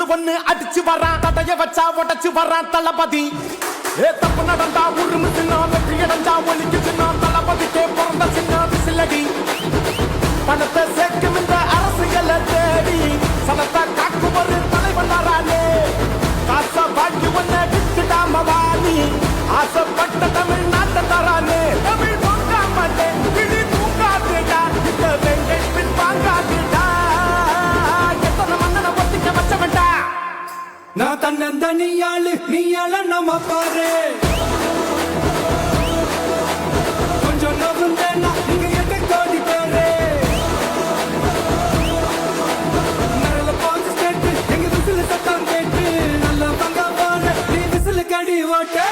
Whistle ஒண்ணு அடிச்சு வரான் தடைய வச்சா உடச்சு வரான் தளபதி தப்பு நடந்தா உருமு சின்ன வெற்றி அடைஞ்சா ஒலிக்கு சின்ன தளபதிக்கே பிறந்த சின்ன விசிலடி பணத்தை சேர்க்கும் இந்த அரசியலை தேடி சனத்தை காக்கும் ஒரு தலைவன் வரானே காச வாங்கி ஒன்ன விட்டுடாம வாணி ஆசைப்பட்ட தமிழ் நாட்டை தரானே தமிழ் பொங்காமட்டே கிளி தூங்காதுடா இந்த வெங்கை பின் வாங்காதுடா எத்தனை மன்னனை ஒத்திக்க வச்சவன்டா நான் தன்னந்தனியாளு நீயாள நம்ம பாரு கொஞ்சம் நவுந்தேன்னா நீங்க எட்ட கோடி பேரு நல்ல பாஞ்சு ஸ்டேட்டு எங்க விசில் சத்தம் கேட்டு நல்ல பங்க பாரு நீ விசில் கடி ஓட்டே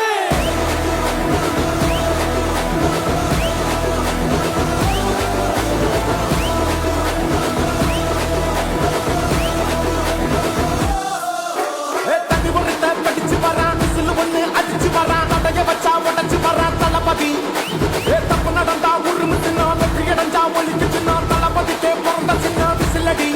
படிச்சு வரான் விசில் ஒண்ணு அடிச்சு வரான் தடைய வச்சா உடச்சு வரான் தளபதி தப்பு நடந்தா உருமு சின்ன வெற்றி அடைஞ்சா ஒலிக்கு சின்ன தளபதிக்கே பிறந்த சின்ன விசிலடி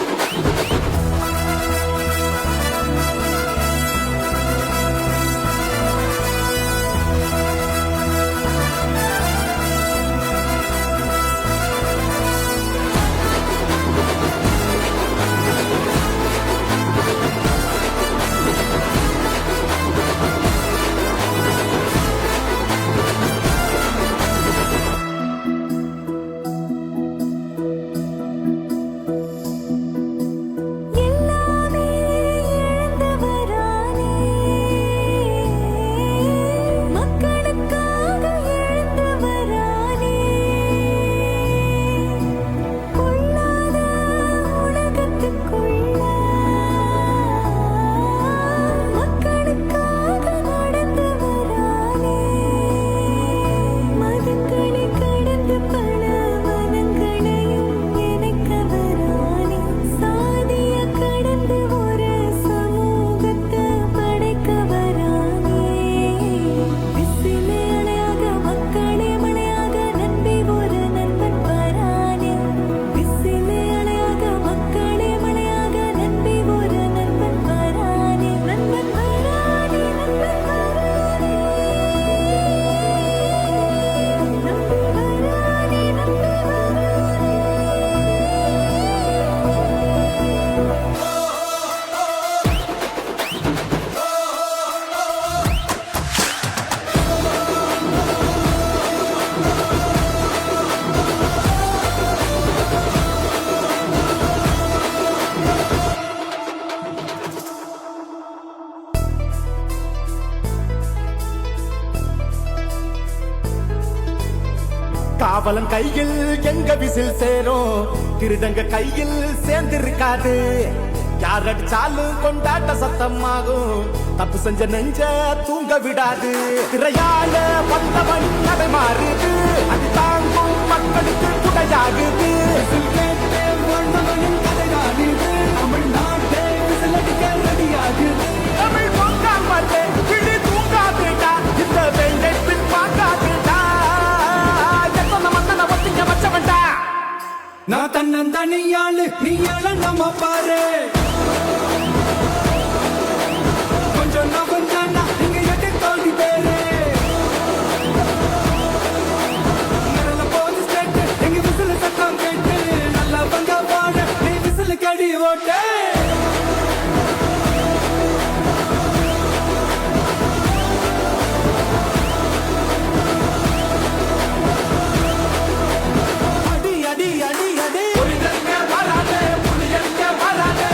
காவலன் கையில் எங்க விசில் சேரும் திருடங்க கையில் சேர்ந்திருக்காது யார் அடிச்சாலும் கொண்டாட்ட சத்தமாகும் தப்பு செஞ்ச நெஞ்ச தூங்க விடாது திரையால வந்தவன் அதை மாறுது அது தாங்கும் மக்களுக்கு துணையாகுது தமிழ்நாட்டே விசில் அடிக்க ரெடியாகுது தமிழ் பொங்காமட்டே கிளி தூங்காதுடா இந்த வெங்கை பின் வாங்காதுடா எத்தனை மன்னனை ஒத்திக்க வச்சவன்டா நான் தன்னந்தனியாளு நீயாள நம்ம பாரு கொஞ்சம் நவுந்தேன்னா நீங்க எட்ட கோடி பேரு நல்ல பாஞ்சு ஸ்டேட்டு எங்க விசில் சத்தம் கேட்டு நல்ல பங்க பாரு நீ விசில் கடி ஓட்டே அடி அடி அடி அடி புலியங்க வராதே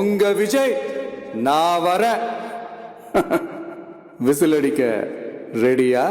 உங்க விஜய் நான் வரேன். விசில் அடிக்க ரெடியா?